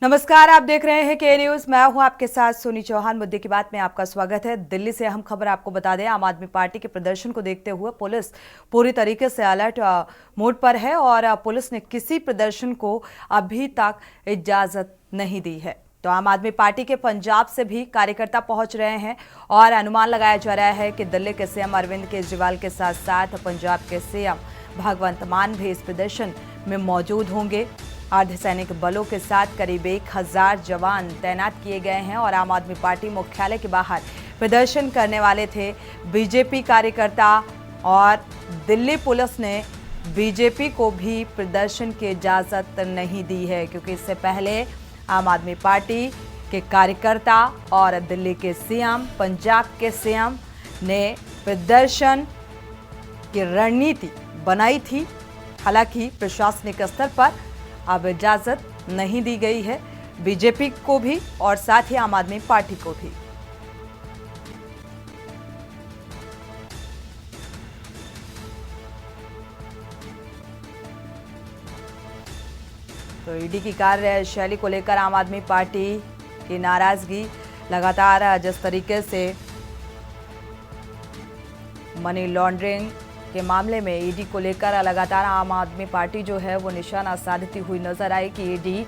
नमस्कार, आप देख रहे हैं के न्यूज। मैं हूं आपके साथ सोनी चौहान। मुद्दे की बात में आपका स्वागत है। दिल्ली से अहम खबर आपको बता दें, आम आदमी पार्टी के प्रदर्शन को देखते हुए पुलिस पूरी तरीके से अलर्ट मोड पर है और पुलिस ने किसी प्रदर्शन को अभी तक इजाजत नहीं दी है। तो आम आदमी पार्टी के पंजाब से भी कार्यकर्ता पहुंच रहे हैं और अनुमान लगाया जा रहा है कि दिल्ली के सीएम अरविंद केजरीवाल के साथ साथ पंजाब के सीएम भगवंत मान भी इस प्रदर्शन में मौजूद होंगे। अर्धसैनिक बलों के साथ करीब 1000 जवान तैनात किए गए हैं और आम आदमी पार्टी मुख्यालय के बाहर प्रदर्शन करने वाले थे बीजेपी कार्यकर्ता, और दिल्ली पुलिस ने बीजेपी को भी प्रदर्शन की इजाजत नहीं दी है, क्योंकि इससे पहले आम आदमी पार्टी के कार्यकर्ता और दिल्ली के सीएम, पंजाब के सीएम ने प्रदर्शन की रणनीति बनाई थी। हालांकि प्रशासनिक स्तर पर अब इजाजत नहीं दी गई है बीजेपी को भी और साथ ही आम आदमी पार्टी को भी। तो ईडी की कार्यशैली को लेकर आम आदमी पार्टी की नाराजगी लगातार, जिस तरीके से मनी लॉन्ड्रिंग के मामले में ईडी को लेकर लगातार आम आदमी पार्टी जो है वो निशाना साधती हुई नजर आई कि ईडी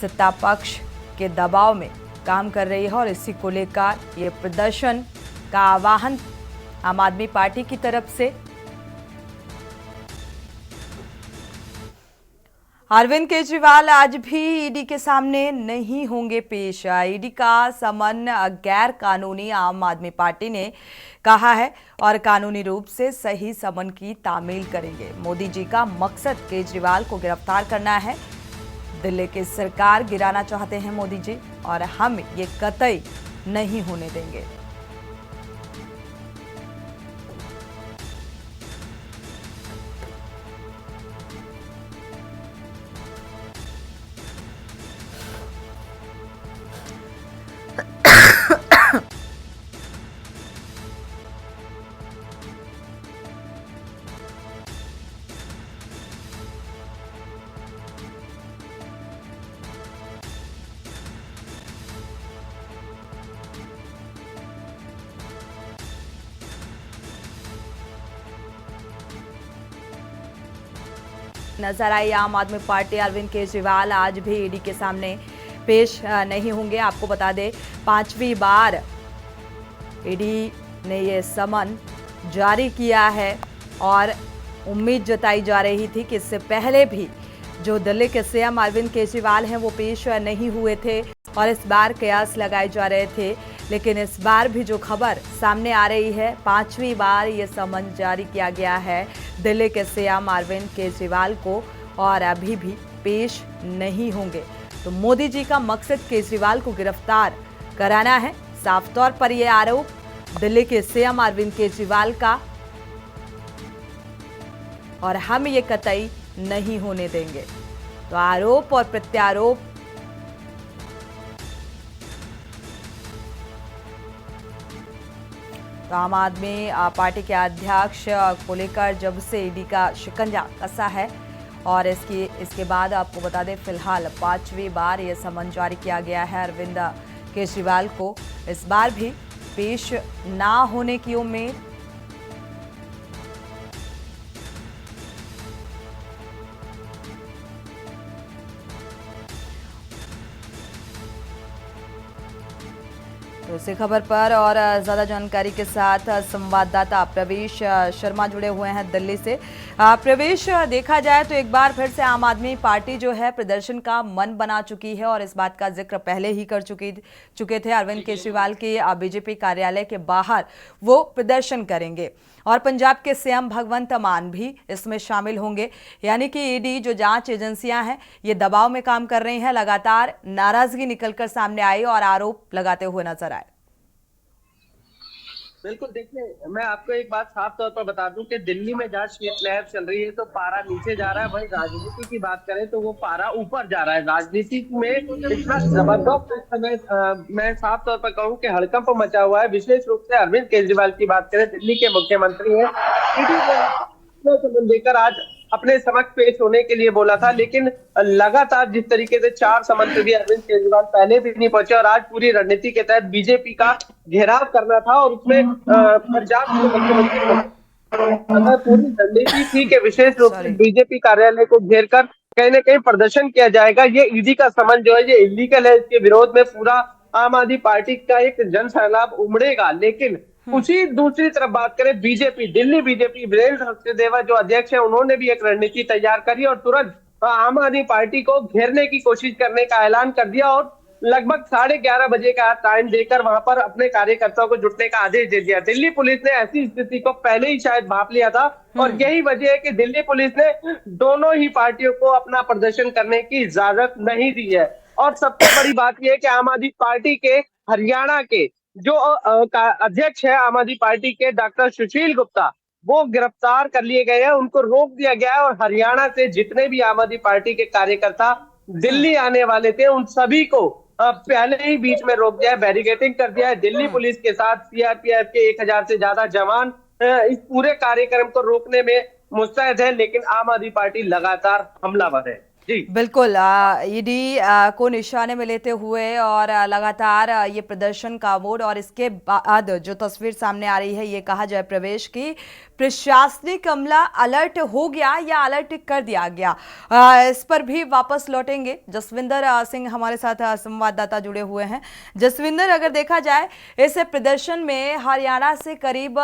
सत्ता पक्ष के दबाव में काम कर रही है और इसी को लेकर ये प्रदर्शन का आह्वान आम आदमी पार्टी की तरफ से। अरविंद केजरीवाल आज भी ईडी के सामने नहीं होंगे पेश। ईडी का समन गैर कानूनी आम आदमी पार्टी ने कहा है और कानूनी रूप से सही समन की तामील करेंगे। मोदी जी का मकसद केजरीवाल को गिरफ्तार करना है। दिल्ली की सरकार गिराना चाहते हैं मोदी जी और हम ये कतई नहीं होने देंगे। नजर आई आम आदमी पार्टी। अरविंद केजरीवाल आज भी ईडी के सामने पेश नहीं होंगे। आपको बता दें, 5वीं बार ईडी ने ये समन जारी किया है और उम्मीद जताई जा रही थी कि इससे पहले भी जो दिल्ली के सीएम अरविंद केजरीवाल हैं वो पेश नहीं हुए थे और इस बार कयास लगाए जा रहे थे। लेकिन इस बार भी जो खबर सामने आ रही है, 5वीं बार ये समन जारी किया गया है दिल्ली के सीएम अरविंद केजरीवाल को और अभी भी पेश नहीं होंगे। तो मोदी जी का मकसद केजरीवाल को गिरफ्तार कराना है। साफ तौर पर यह आरोप दिल्ली के सीएम अरविंद केजरीवाल का और हम ये कतई नहीं होने देंगे। तो आरोप और प्रत्यारोप तो आम आदमी पार्टी के अध्यक्ष को लेकर जब से ईडी का शिकंजा कसा है और इसके बाद आपको बता दें, फिलहाल 5वीं बार यह समन जारी किया गया है अरविंद केजरीवाल को। इस बार भी पेश ना होने की उम्मीद। तो इसी खबर पर और ज्यादा जानकारी के साथ संवाददाता प्रवेश शर्मा जुड़े हुए हैं दिल्ली से। प्रवेश, देखा जाए तो एक बार फिर से आम आदमी पार्टी जो है प्रदर्शन का मन बना चुकी है और इस बात का जिक्र पहले ही कर चुके थे। अरविंद केजरीवाल के बीजेपी कार्यालय के बाहर वो प्रदर्शन करेंगे और पंजाब के सीएम भगवंत मान भी इसमें शामिल होंगे। यानी कि ईडी जो जांच एजेंसियां हैं ये दबाव में काम कर रही हैं। लगातार नाराजगी निकलकर सामने आई और आरोप लगाते हुए नजर आए। बिल्कुल, देखिए, मैं आपको एक बात साफ तौर पर बता दूं कि दिल्ली में जहाँ शीतलहर चल रही है तो पारा नीचे जा रहा है, वहीं राजनीति की बात करें तो वो पारा ऊपर जा रहा है। राजनीति में इतना जबरदस्त इस समय मैं साफ तौर पर कहूं कि हड़कंप मचा हुआ है। विशेष रूप से अरविंद केजरीवाल की बात करें, दिल्ली के मुख्यमंत्री हैं, ईडी को लेकर आज अपने समक्ष पेश होने के लिए बोला था, लेकिन लगातार जिस तरीके से 4 समन्वयक अरविंद केजरीवाल पहले भी नहीं पहुंचे और आज पूरी रणनीति के तहत बीजेपी का घेराव करना था और उसमें पंजाब के मुख्यमंत्री अगर पूरी रणनीति थी कि विशेष रूप से सॉरी। बीजेपी कार्यालय को घेर कर कहीं ना कहीं प्रदर्शन किया जाएगा। ये ईडी का समन जो है ये इलीगल है, इसके विरोध में पूरा आम आदमी पार्टी का एक जन सैलाब उमड़ेगा। लेकिन उसी दूसरी तरफ बात करें बीजेपी, दिल्ली बीजेपी, वीरेंद्र सचदेवा जो अध्यक्ष है उन्होंने भी एक रणनीति तैयार करी और तुरंत आम आदमी पार्टी को घेरने की कोशिश करने का ऐलान कर दिया और लगभग 11:30 बजे का टाइम देकर वहां पर अपने कार्यकर्ताओं को जुटने का आदेश दे दिया। दिल्ली पुलिस ने ऐसी स्थिति को पहले ही शायद भांप लिया था और यही वजह है कि दिल्ली पुलिस ने दोनों ही पार्टियों को अपना प्रदर्शन करने की इजाजत नहीं दी है। और सबसे बड़ी बात यह है कि आम आदमी पार्टी के हरियाणा के जो अध्यक्ष है आम आदमी पार्टी के डॉक्टर सुशील गुप्ता, वो गिरफ्तार कर लिए गए हैं, उनको रोक दिया गया है और हरियाणा से जितने भी आम आदमी पार्टी के कार्यकर्ता दिल्ली आने वाले थे उन सभी को पहले ही बीच में रोक दिया है, बैरिकेडिंग कर दिया है। दिल्ली पुलिस के साथ सीआरपीएफ के 1000 से ज्यादा जवान इस पूरे कार्यक्रम को रोकने में मुस्तैद है, लेकिन आम आदमी पार्टी लगातार हमलावर है। जी बिल्कुल, ईडी को निशाने में लेते हुए और लगातार ये प्रदर्शन का मोड और इसके बाद जो तस्वीर सामने आ रही है ये कहा जाए प्रवेश की प्रशासनिक अमला अलर्ट हो गया या अलर्ट कर दिया गया, इस पर भी वापस लौटेंगे। जसविंदर सिंह हमारे साथ संवाददाता जुड़े हुए हैं। जसविंदर, अगर देखा जाए इस प्रदर्शन में हरियाणा से करीब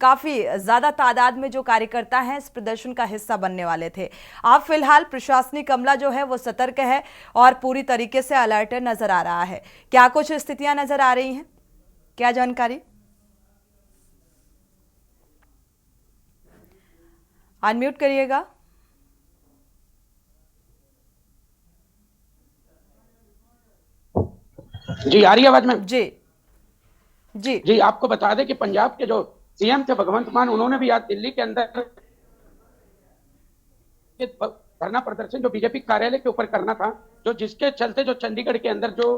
काफी ज्यादा तादाद में जो कार्यकर्ता हैं इस प्रदर्शन का हिस्सा बनने वाले थे। आप फिलहाल प्रशासनिक अमला जो है वो सतर्क है और पूरी तरीके से अलर्ट नजर आ रहा है, क्या कुछ स्थितियां नजर आ रही हैं, क्या जानकारी? अनम्यूट करिएगा। जी आ रही है आवाज में? जी जी जी, आपको बता दें कि पंजाब के जो सीएम थे भगवंत मान, उन्होंने भी आज दिल्ली के अंदर धरना प्रदर्शन जो बीजेपी कार्यालय के ऊपर करना था, जो जिसके चलते जो चंडीगढ़ के अंदर जो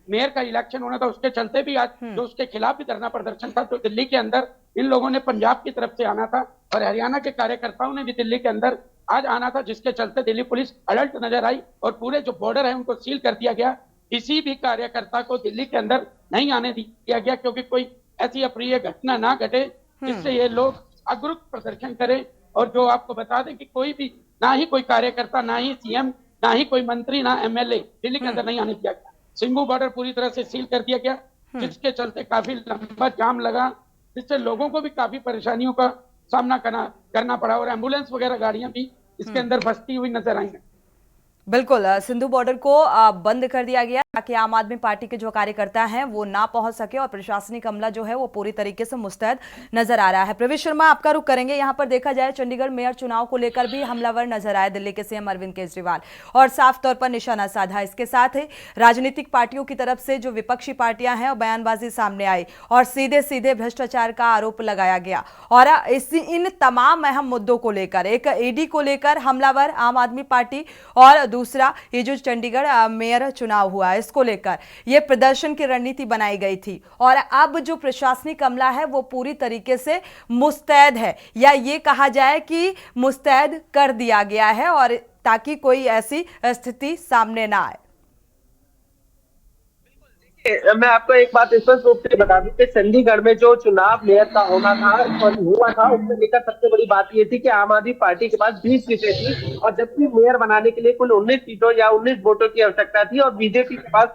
मेयर का इलेक्शन होना था उसके चलते भी आज जो उसके खिलाफ भी धरना प्रदर्शन था, तो दिल्ली के अंदर इन लोगों ने पंजाब की तरफ से आना था और हरियाणा के कार्यकर्ताओं ने भी दिल्ली के अंदर आज आना था, जिसके चलते दिल्ली पुलिस अलर्ट नजर आई और पूरे जो बॉर्डर है उनको सील कर दिया गया। किसी भी कार्यकर्ता को दिल्ली के अंदर नहीं आने दिया गया, क्योंकि कोई ऐसी अप्रिय घटना ना घटे जिससे ये लोग अग्रुप प्रदर्शन करें। और जो आपको बता दें कि कोई भी, ना ही कोई कार्यकर्ता, ना ही सीएम, ना ही कोई मंत्री, ना एमएलए दिल्ली के अंदर नहीं आने दिया गया। सिंघू बॉर्डर पूरी तरह से सील कर दिया गया, जिसके चलते काफी लंबा जाम लगा, जिससे लोगों को भी काफी परेशानियों का सामना करना पड़ा और एम्बुलेंस वगैरह गाड़ियां भी इसके अंदर फंसती हुई नजर आई हैं। बिल्कुल, सिंधु बॉर्डर को बंद कर दिया गया ताकि आम आदमी पार्टी के जो कार्यकर्ता हैं वो ना पहुंच सके और प्रशासनिक अमला जो है वो पूरी तरीके से मुस्तैद नजर आ रहा है। प्रवेश शर्मा, आपका रुख करेंगे। यहां पर देखा जाए चंडीगढ़ मेयर चुनाव को लेकर भी हमलावर नजर आए दिल्ली के सीएम अरविंद केजरीवाल और साफ तौर पर निशाना साधा। इसके साथ ही राजनीतिक पार्टियों की तरफ से जो विपक्षी पार्टियां हैं और बयानबाजी सामने आई और सीधे सीधे भ्रष्टाचार का आरोप लगाया गया। और इन तमाम अहम मुद्दों को लेकर, एक ईडी को लेकर हमलावर आम आदमी पार्टी और दूसरा ये जो चंडीगढ़ मेयर चुनाव हुआ इसको लेकर ये प्रदर्शन की रणनीति बनाई गई थी और अब जो प्रशासनिक अमला है वो पूरी तरीके से मुस्तैद है, या ये कहा जाए कि मुस्तैद कर दिया गया है और ताकि कोई ऐसी स्थिति सामने ना आए। मैं आपको एक बात स्पष्ट रूप से बता दूं कि चंडीगढ़ में जो चुनाव मेयर का होना था और हुआ था, उसमें लेकर सबसे बड़ी बात ये थी कि आम आदमी पार्टी के पास 20 सीटें थी और जबकि मेयर बनाने के लिए कुल 19 सीटों या 19 वोटों की आवश्यकता थी और बीजेपी के पास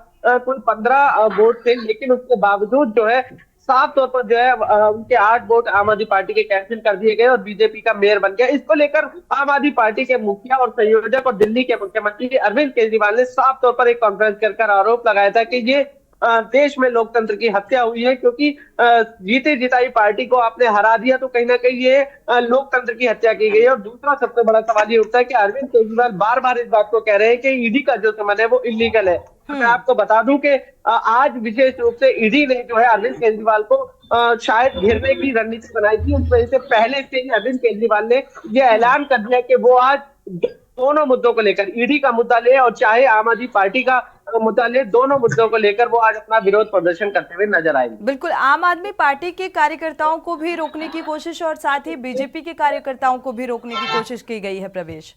कुल 15 वोट थे, लेकिन उसके बावजूद जो है साफ तौर पर जो है उनके 8 वोट आम आदमी पार्टी के कैंसिल कर दिए गए और बीजेपी का मेयर बन गया। इसको लेकर आम आदमी पार्टी के मुखिया और संयोजक और दिल्ली के मुख्यमंत्री अरविंद केजरीवाल ने साफ तौर पर एक कॉन्फ्रेंस कर आरोप लगाया था कि ये देश में लोकतंत्र की हत्या हुई है, क्योंकि जीते जिताई पार्टी को आपने हरा दिया तो कहीं ना कहीं ये लोकतंत्र की हत्या की गई है। और दूसरा सबसे बड़ा सवाल ये उठता है कि अरविंद केजरीवाल बार बार इस बात को कह रहे हैं कि ईडी का जो समन है वो इलीगल है। तो मैं आपको बता दूं कि आज विशेष रूप से ईडी ने जो है अरविंद केजरीवाल को शायद घेरने की रणनीति बनाई थी। उस वजह से पहले से ही अरविंद केजरीवाल ने यह ऐलान कर दिया कि वो आज दोनों मुद्दों को लेकर, ईडी का मुद्दा ले और चाहे आम आदमी पार्टी का मुतालिक दोनों मुद्दों को लेकर वो आज अपना विरोध प्रदर्शन करते हुए नजर आएंगे। बिल्कुल, आम आदमी पार्टी के कार्यकर्ताओं को भी रोकने की कोशिश और साथ ही बीजेपी के कार्यकर्ताओं को भी रोकने की कोशिश की गई है प्रवेश।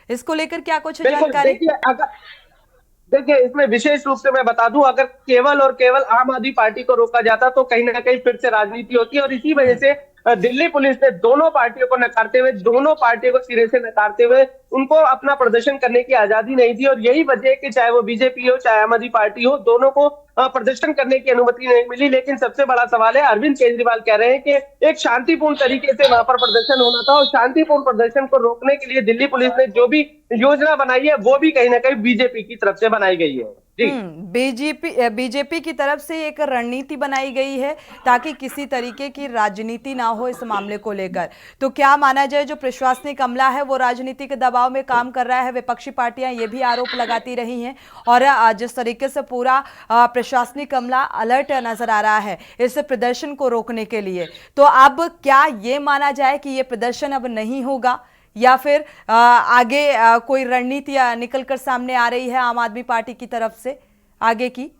इसको लेकर क्या कुछ बिल्कुल, जानकारी? देखिए इसमें विशेष रूप से मैं बता दूं, अगर केवल और केवल आम आदमी पार्टी को रोका जाता तो कहीं ना कहीं फिर से राजनीति होती, और इसी वजह से दिल्ली पुलिस ने दोनों पार्टियों को नकारते हुए, दोनों पार्टियों को सिरे से नकारते हुए उनको अपना प्रदर्शन करने की आजादी नहीं दी। और यही वजह है कि चाहे वो बीजेपी हो चाहे आम आदमी पार्टी हो, दोनों को प्रदर्शन करने की अनुमति नहीं मिली। लेकिन सबसे बड़ा सवाल है, अरविंद केजरीवाल कह रहे हैं कि एक शांतिपूर्ण तरीके से वहां पर प्रदर्शन होना था, और शांतिपूर्ण प्रदर्शन को रोकने के लिए दिल्ली पुलिस ने जो भी योजना बनाई है वो भी कहीं ना कहीं बीजेपी की तरफ से बनाई गई है। बीजेपी की तरफ से एक रणनीति बनाई गई है ताकि किसी तरीके की राजनीति ना हो इस मामले को लेकर। तो क्या माना जाए, जो प्रशासनिक अमला है वो राजनीति के दबाव में काम कर रहा है? विपक्षी पार्टियां ये भी आरोप लगाती रही हैं, और जिस तरीके से पूरा प्रशासनिक अमला अलर्ट नजर आ रहा है इस प्रदर्शन को रोकने के लिए, तो अब क्या ये माना जाए कि ये प्रदर्शन अब नहीं होगा, या फिर आगे कोई रणनीति निकल कर सामने आ रही है आम आदमी पार्टी की तरफ से आगे की?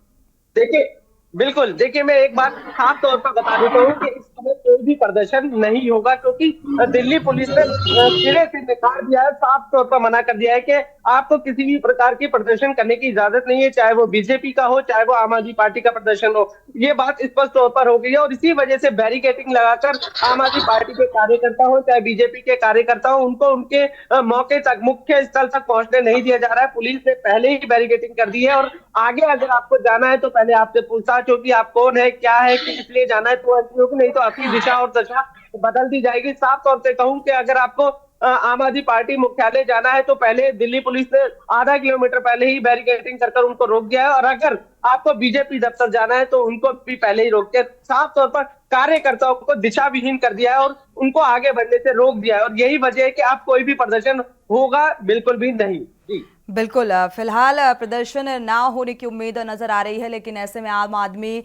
देखिए, बिल्कुल, देखिए मैं एक बात साफ तौर पर बता देता हूँ कि इस समय कोई भी प्रदर्शन नहीं होगा, क्योंकि दिल्ली पुलिस ने सिरे से नकार दिया है, साफ तौर पर मना कर दिया है कि आपको किसी भी प्रकार की प्रदर्शन करने की इजाजत नहीं है, चाहे वो बीजेपी का हो चाहे वो आम आदमी पार्टी का प्रदर्शन हो। ये बात स्पष्ट तौर पर हो गई है, और इसी वजह से बैरिकेडिंग लगाकर आम आदमी पार्टी के कार्यकर्ता हो चाहे बीजेपी के कार्यकर्ता हो, उनको उनके मौके तक, मुख्य स्थल तक पहुंचने नहीं दिया जा रहा है। पुलिस ने पहले ही बैरिकेडिंग कर दी है, और आगे अगर आपको जाना है तो पहले आपसे पूछताछ होगी, आप कौन है, क्या है, किस लिए जाना है, तो ऐसी होगी, नहीं तो आपकी दिशा और दशा बदल दी जाएगी। साफ तौर से कहूं कि अगर आपको आम आदमी पार्टी मुख्यालय जाना है तो पहले दिल्ली पुलिस ने आधा किलोमीटर पहले ही बैरिकेडिंग कर उनको रोक दिया है, और अगर आपको बीजेपी दफ्तर जाना है तो उनको भी पहले ही रोक के साफ तौर पर कार्यकर्ताओं को दिशा विहीन कर दिया है और उनको आगे बढ़ने से रोक दिया है। और यही वजह है कि आप कोई भी प्रदर्शन होगा बिल्कुल भी नहीं। जी बिल्कुल, फिलहाल प्रदर्शन ना होने की उम्मीद नजर आ रही है, लेकिन ऐसे में आम आदमी,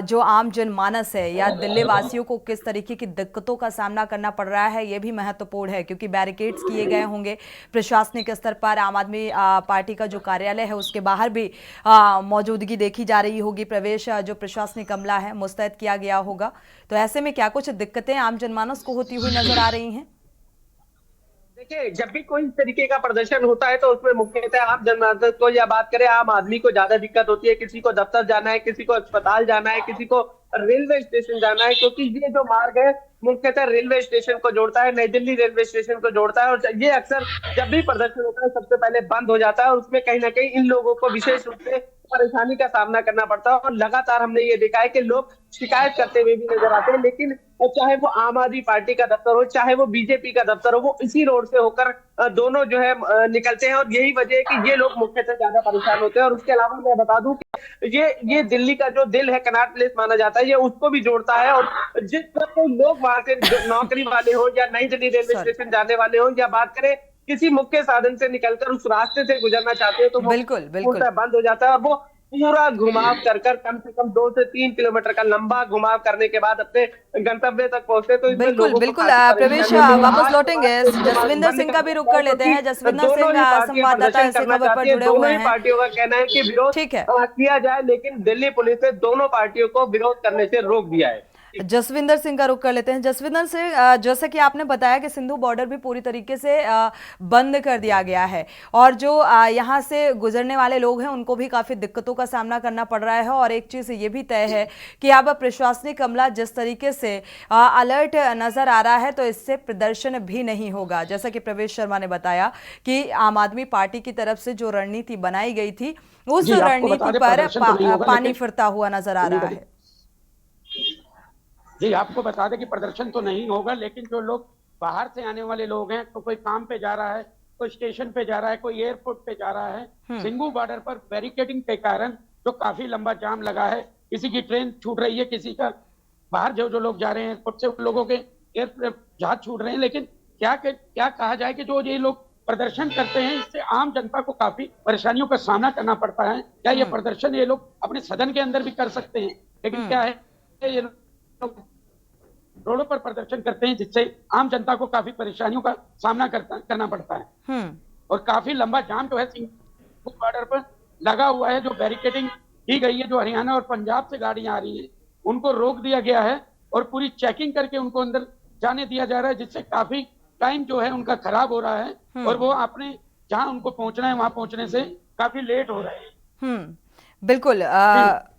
जो आम जनमानस है या दिल्ली वासियों को किस तरीके की दिक्कतों का सामना करना पड़ रहा है ये भी महत्वपूर्ण है, क्योंकि बैरिकेड्स किए गए होंगे प्रशासनिक स्तर पर। आम आदमी पार्टी का जो कार्यालय है उसके बाहर भी मौजूदगी देखी जा रही होगी, प्रवेश जो प्रशासनिक अमला है मुस्तैद किया गया होगा। तो ऐसे में क्या कुछ दिक्कतें आम जनमानस को होती हुई नजर आ रही हैं? देखिए, जब भी कोई इस तरीके का प्रदर्शन होता है तो उसमें मुख्यतः आम जनमानस को, या बात करें आम आदमी को, ज्यादा दिक्कत होती है। किसी को दफ्तर जाना है, किसी को अस्पताल जाना है, किसी को रेलवे स्टेशन जाना है, क्योंकि ये जो मार्ग है मुख्यतः रेलवे स्टेशन को जोड़ता है, नई दिल्ली रेलवे स्टेशन को जोड़ता है, और ये अक्सर जब भी प्रदर्शन होता है सबसे पहले बंद हो जाता है, और उसमें कहीं ना कहीं इन लोगों को विशेष रूप से परेशानी का सामना करना पड़ता है। और लगातार हमने ये देखा है कि लोग शिकायत करते हुए भी नजर आते हैं, लेकिन चाहे वो आम आदमी पार्टी का दफ्तर हो चाहे वो बीजेपी का दफ्तर हो, वो इसी रोड से होकर दोनों जो है निकलते हैं, और यही वजह है कि ये लोग मुख्यतः ज्यादा परेशान होते हैं। और उसके अलावा मैं बता दूं कि ये दिल्ली का जो दिल है, कनॉट प्लेस माना जाता है, ये उसको भी जोड़ता है। और जिस तरह कोई लोग वहां से नौकरी वाले हो या नई दिल्ली रेलवे स्टेशन जाने वाले हो, या बात करें किसी मुख्य साधन से निकलकर उस रास्ते से गुजरना चाहते हो, तो बिल्कुल बिल्कुल बंद हो जाता है, और वो पूरा घुमाव कर कम से कम 2 से 3 किलोमीटर का लंबा घुमाव करने के बाद अपने गंतव्य तक पहुंचते। तो इसमें बिल्कुल लोगों को बिल्कुल, काफी प्रवेश परेशानी होती है। वापस लौटेंगे, जसविंदर सिंह का भी रुख कर लेते हैं। जसविंदर सिंह संवाददाता इस खबर पर जुड़े हुए हैं। पार्टियों का कहना है कि विरोध ठीक है, किया जाए, लेकिन दिल्ली पुलिस ने दोनों पार्टियों को विरोध करने से रोक दिया है। जसविंदर सिंह का रुख कर लेते हैं। जसविंदर सिंह, जैसे कि आपने बताया कि सिंधु बॉर्डर भी पूरी तरीके से बंद कर दिया गया है, और जो यहाँ से गुजरने वाले लोग हैं उनको भी काफ़ी दिक्कतों का सामना करना पड़ रहा है। और एक चीज़ ये भी तय है कि अब प्रशासनिक अमला जिस तरीके से अलर्ट नज़र आ रहा है, तो इससे प्रदर्शन भी नहीं होगा। जैसा कि प्रवेश शर्मा ने बताया कि आम आदमी पार्टी की तरफ से जो रणनीति बनाई गई थी, उस रणनीति पर पानी फिरता हुआ नजर आ रहा है। जी, आपको बता दें कि प्रदर्शन तो नहीं होगा, लेकिन जो लोग बाहर से आने वाले लोग हैं, तो कोई काम पे जा रहा है, कोई स्टेशन पे जा रहा है, कोई एयरपोर्ट पे जा रहा है, सिंघू बॉर्डर पर बैरिकेडिंग के कारण जो काफी लंबा जाम लगा है, किसी की ट्रेन छूट रही है, किसी का बाहर जो लोग जा रहे हैं एयरपोर्ट से, उन लोगों के जहाज छूट रहे हैं। लेकिन क्या कहा जाए कि जो ये लोग प्रदर्शन करते हैं, इससे आम जनता को काफी परेशानियों का सामना करना पड़ता है। क्या ये प्रदर्शन ये लोग अपने सदन के अंदर भी कर सकते हैं, लेकिन क्या है, ये लोग रोडों पर प्रदर्शन करते हैं, जिससे आम जनता को काफी परेशानियों का सामना करना पड़ता है। और काफी लंबा जाम जो है सिंघू बॉर्डर पर लगा हुआ है, जो बैरिकेडिंग की गई है, जो हरियाणा और पंजाब से गाड़ियां आ रही हैं उनको रोक दिया गया है और पूरी चेकिंग करके उनको अंदर जाने दिया जा रहा है, जिससे काफी टाइम जो है उनका खराब हो रहा है और वो अपने जहां उनको पहुंचना है वहां पहुंचने से काफी लेट हो रहे हैं। हम्म, बिल्कुल।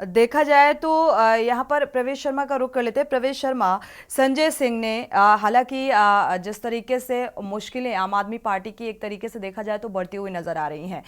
देखा जाए तो यहाँ पर प्रवेश शर्मा का रुख कर लेते हैं। प्रवेश शर्मा, संजय सिंह ने हालांकि जिस तरीके से मुश्किलें आम आदमी पार्टी की एक तरीके से देखा जाए तो बढ़ती हुई नजर आ रही हैं,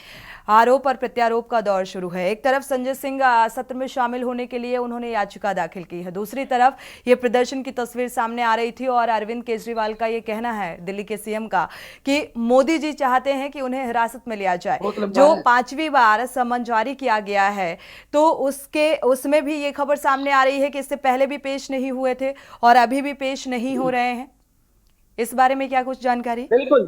आरोप और प्रत्यारोप का दौर शुरू है। एक तरफ संजय सिंह सत्र में शामिल होने के लिए उन्होंने याचिका दाखिल की है, दूसरी तरफ ये प्रदर्शन की तस्वीर सामने आ रही थी और अरविंद केजरीवाल का ये कहना है, दिल्ली के सीएम का, कि मोदी जी चाहते हैं कि उन्हें हिरासत में लिया जाए। जो 5वीं बार समन जारी किया गया है तो उसमें भी ये खबर सामने आ रही है कि इससे पहले भी पेश नहीं हुए थे और अभी भी पेश नहीं हो रहे हैं। इस बारे में क्या कुछ जानकारी? बिल्कुल।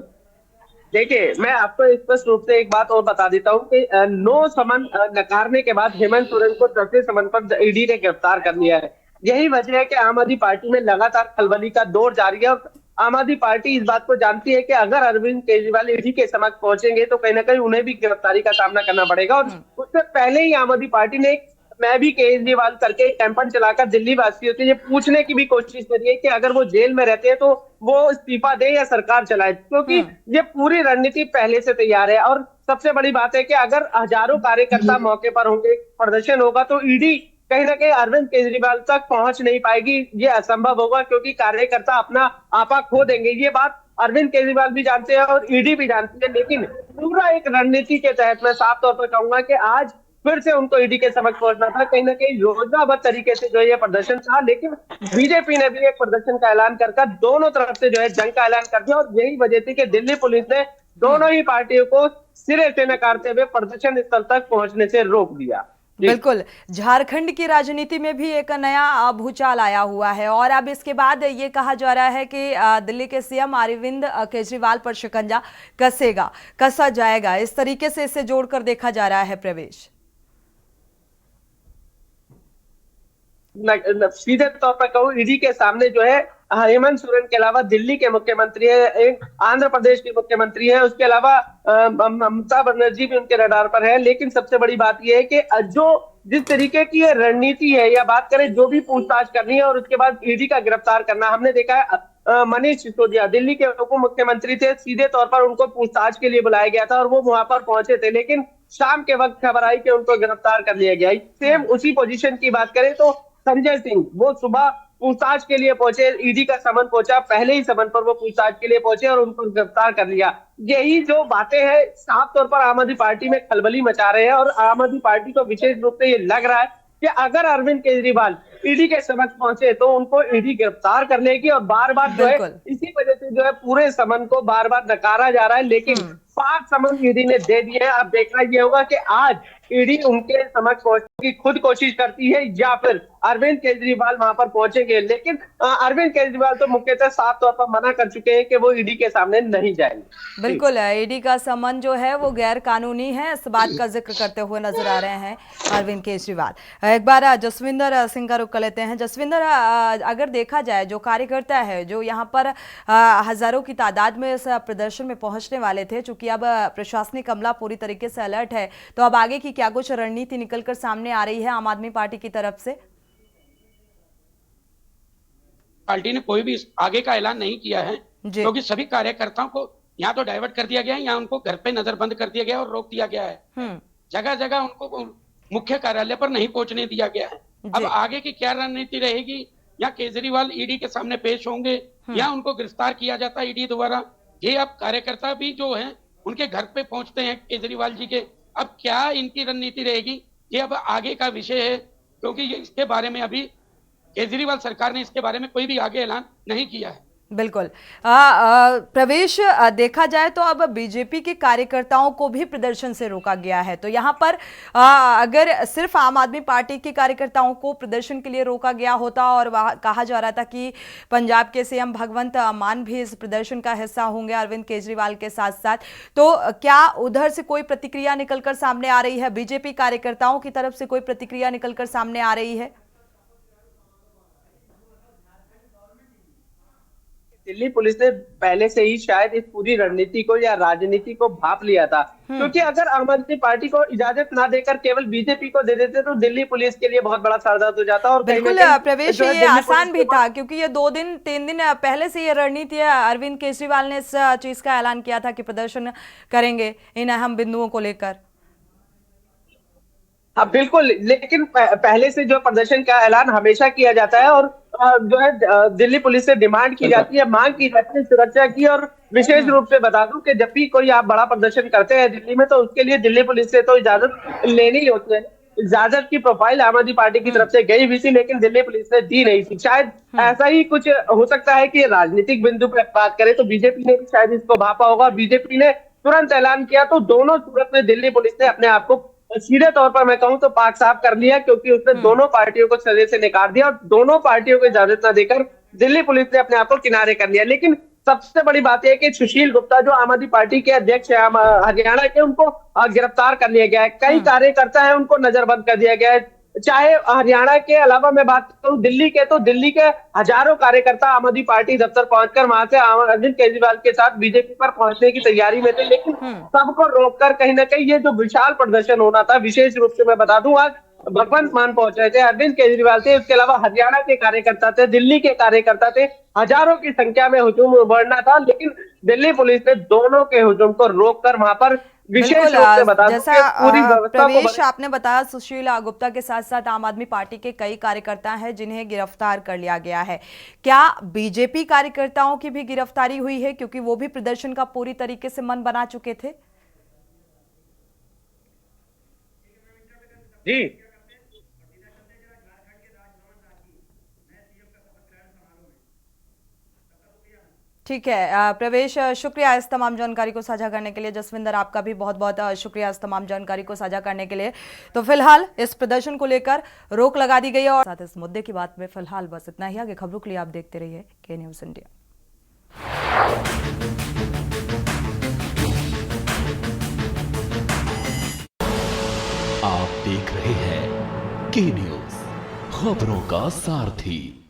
देखिए, मैं आपको स्पष्ट रूप से एक बात और बता देता हूँ कि नो समन नकारने के बाद हेमंत सोरेन को 10वें समन पर ईडी ने गिरफ्तार कर लिया है। यही वजह है कि आम आदमी पार्टी में लगातार खलबली का दौर जारी है और आम आदमी पार्टी इस बात को जानती है कि अगर अरविंद केजरीवाल ईडी के समक्ष पहुंचेंगे तो कहीं ना कहीं उन्हें भी गिरफ्तारी का सामना करना पड़ेगा। और उससे पहले ही आम आदमी पार्टी ने मैं भी केजरीवाल करके एक कैंपेन चलाकर दिल्ली वासियों से ये पूछने की भी कोशिश करी है कि अगर वो जेल में रहते हैं तो वो इस्तीफा दे या सरकार चलाए, क्योंकि ये पूरी रणनीति पहले से तैयार है। और सबसे बड़ी बात है कि अगर हजारों कार्यकर्ता मौके पर होंगे, प्रदर्शन होगा, तो ईडी कहीं ना कहीं अरविंद केजरीवाल तक पहुंच नहीं पाएगी। ये असंभव होगा क्योंकि कार्यकर्ता अपना आपा खो देंगे। ये बात अरविंद केजरीवाल भी जानते हैं और ईडी भी जानती है, लेकिन पूरा एक रणनीति के तहत मैं साफ तौर पर कहूंगा कि आज फिर से उनको ईडी के समक्ष पहुंचना था। कहीं ना कहीं योजनाबद्ध तरीके से जो ये प्रदर्शन था, लेकिन बीजेपी ने भी एक प्रदर्शन का ऐलान कर दोनों तरफ से जो है जंग का ऐलान कर दिया और यही वजह थी कि दिल्ली पुलिस ने दोनों ही पार्टियों को सिरे से नकारते हुए प्रदर्शन स्थल तक पहुंचने से रोक दिया। बिल्कुल। झारखंड की राजनीति में भी एक नया भूचाल आया हुआ है और अब इसके बाद ये कहा जा रहा है कि दिल्ली के सीएम अरविंद केजरीवाल पर शिकंजा कसा जाएगा। इस तरीके से इसे जोड़कर देखा जा रहा है। प्रवेश, सीधे तौर पर कहूँ, ईडी के सामने जो है हेमंत सोरेन के अलावा दिल्ली के मुख्यमंत्री है, एक आंध्र प्रदेश के मुख्यमंत्री है, उसके अलावा ममता बनर्जी भी उनके रडार पर है। लेकिन सबसे बड़ी बात यह है कि जो जिस तरीके की ये रणनीति है, या बात करें जो भी पूछताछ करनी है और उसके बाद ईडी का गिरफ्तार करना, हमने देखा है मनीष सिसोदिया दिल्ली के उप मुख्यमंत्री थे, सीधे तौर पर उनको पूछताछ के लिए बुलाया गया था और वो वहां पर पहुंचे थे, लेकिन शाम के वक्त खबर आई कि उनको गिरफ्तार कर लिया गया। सेम उसी पोजीशन की बात करें तो संजय सिंह, वो सुबह पूछताछ के लिए पहुंचे, ईडी का समन पहुंचा, पहले ही समन पर वो पूछताछ के लिए पहुंचे और उनको गिरफ्तार कर लिया। यही जो बातें हैं साफ तौर पर आम आदमी पार्टी में खलबली मचा रहे हैं और आम आदमी पार्टी को विशेष रूप से ये लग रहा है कि अगर अरविंद केजरीवाल ईडी के समक्ष पहुंचे तो उनको ईडी गिरफ्तार कर लेगी और बार बार जो है इसी वजह से जो है पूरे समन को बार बार नकारा जा रहा है। लेकिन 5 समन ईडी ने दे दिए हैं। अब देखना यह होगा कि आज ईडी उनके समक्ष पहुंचने की खुद कोशिश करती है या फिर अरविंद केजरीवाल वहां पर पहुंचेंगे। लेकिन अरविंद केजरीवाल तो मुख्यतः साफ तौर पर मना कर चुके हैं कि वो ईडी के सामने नहीं जाएंगे। बिल्कुल, ईडी का समन जो है वो गैर कानूनी है, इस बात का जिक्र करते हुए नजर आ रहे हैं अरविंद केजरीवाल। एक बार जसविंदर सिंह का रुख कर लेते हैं। जसविंदर, अगर देखा जाए जो कार्यकर्ता है जो यहाँ पर हजारों की तादाद में इस प्रदर्शन में पहुंचने वाले थे, चूंकि अब प्रशासनिक अमला पूरी तरीके से अलर्ट है, तो अब आगे की क्या कुछ रणनीति निकलकर सामने आ रही है आम आदमी पार्टी की तरफ से? पार्टी ने कोई भी आगे का ऐलान नहीं किया है क्योंकि सभी कार्यकर्ताओं को यहाँ तो डाइवर्ट कर दिया गया है, यहाँ उनको घर पे नजरबंद कर दिया गया और रोक दिया गया है। जगह जगह उनको मुख्य कार्यालय पर नहीं पहुंचने दिया गया है। अब आगे की क्या रणनीति रहेगी, या केजरीवाल ईडी के सामने पेश होंगे या उनको गिरफ्तार किया जाता है ईडी द्वारा, ये अब कार्यकर्ता भी जो है उनके घर पे पहुंचते हैं केजरीवाल जी के। अब क्या इनकी रणनीति रहेगी, ये अब आगे का विषय है, क्योंकि इसके बारे में अभी केजरीवाल सरकार ने इसके बारे में कोई भी आगे ऐलान नहीं किया है। बिल्कुल। प्रवेश, देखा जाए तो अब बीजेपी के कार्यकर्ताओं को भी प्रदर्शन से रोका गया है, तो यहाँ पर अगर सिर्फ आम आदमी पार्टी के कार्यकर्ताओं को प्रदर्शन के लिए रोका गया होता और वहाँ कहा जा रहा था कि पंजाब के सीएम भगवंत मान भी इस प्रदर्शन का हिस्सा होंगे अरविंद केजरीवाल के साथ साथ, तो क्या उधर से कोई प्रतिक्रिया निकलकर सामने आ रही है? बीजेपी कार्यकर्ताओं की तरफ से कोई प्रतिक्रिया निकलकर सामने आ रही है? दिल्ली पुलिस ने पहले से ही शायद इस पूरी रणनीति को या राजनीति को भांप लिया था, क्योंकि अगर आम आदमी पार्टी को इजाजत ना देकर केवल बीजेपी को दे देते तो दिल्ली पुलिस के लिए बहुत बड़ा सरदर्द हो जाता। और कहीं ना बिल्कुल कहीं प्रवेश, जो है ये दिल्ली आसान पुलिस भी के था क्योंकि ये 2-3 दिन पहले से ये रणनीति है। अरविंद केजरीवाल ने इस चीज का ऐलान किया था कि प्रदर्शन करेंगे इन अहम बिंदुओं को लेकर। हाँ बिल्कुल, लेकिन पहले से जो प्रदर्शन का ऐलान हमेशा किया जाता है और जो है दिल्ली पुलिस से डिमांड की जाती है, मांग की जाती है सुरक्षा की। और विशेष रूप से बता दूं कि जब भी कोई आप बड़ा प्रदर्शन करते हैं दिल्ली में, तो उसके लिए दिल्ली पुलिस से तो इजाजत लेनी ही होती है। इजाजत की प्रोफाइल आम आदमी पार्टी की तरफ से गई भी थी, लेकिन दिल्ली पुलिस ने दी नहीं थी। शायद ऐसा ही कुछ हो सकता है कि राजनीतिक बिंदु पर बात करें तो बीजेपी ने भी शायद इसको भापा होगा। बीजेपी ने तुरंत ऐलान किया तो दोनों सूरत में दिल्ली पुलिस ने अपने आप को सीधे तौर पर मैं कहूं तो पाक साफ कर लिया, क्योंकि उसने दोनों पार्टियों को सजे से निकाल दिया और दोनों पार्टियों को इजाजत न देकर दिल्ली पुलिस ने अपने आप को किनारे कर लिया। लेकिन सबसे बड़ी बात यह है कि सुशील गुप्ता जो आम आदमी पार्टी के अध्यक्ष है हरियाणा के, उनको गिरफ्तार कर लिया गया है। कई कार्यकर्ता है उनको नजरबंद कर दिया गया है। चाहे हरियाणा के अलावा मैं बात करूं दिल्ली के, तो दिल्ली के हजारों कार्यकर्ता आम आदमी पार्टी दफ्तर पहुंचकर वहां से अरविंद केजरीवाल के साथ बीजेपी पर पहुंचने की तैयारी में थे, लेकिन सबको रोककर कहीं ना कहीं ये जो विशाल प्रदर्शन होना था, विशेष रूप से मैं बता दूं आज भगवंत मान पहुंचे थे, अरविंद केजरीवाल थे, उसके अलावा हरियाणा के कार्यकर्ता थे, दिल्ली के कार्यकर्ता थे, हजारों की संख्या में हुजूम उमड़ना था, लेकिन दिल्ली पुलिस ने दोनों के हुजूम को रोककर वहां पर विशेष रूप से बता दूं जैसा कि पूरी व्यवस्था को प्रवेश आपने बताया, सुशील गुप्ता के साथ साथ आम आदमी पार्टी के कई कार्यकर्ता हैं जिन्हें गिरफ्तार कर लिया गया है। क्या बीजेपी कार्यकर्ताओं की भी गिरफ्तारी हुई है, क्योंकि वो भी प्रदर्शन का पूरी तरीके से मन बना चुके थे? जी ठीक है प्रवेश, शुक्रिया इस तमाम जानकारी को साझा करने के लिए। जसविंदर, आपका भी बहुत बहुत शुक्रिया इस तमाम जानकारी को साझा करने के लिए। तो फिलहाल इस प्रदर्शन को लेकर रोक लगा दी गई है और साथ इस मुद्दे की बात में फिलहाल बस इतना ही। आगे खबरों के लिए आप देखते रहिए के न्यूज़ इंडिया। आप देख रहे हैं के न्यूज़, खबरों का सारथी।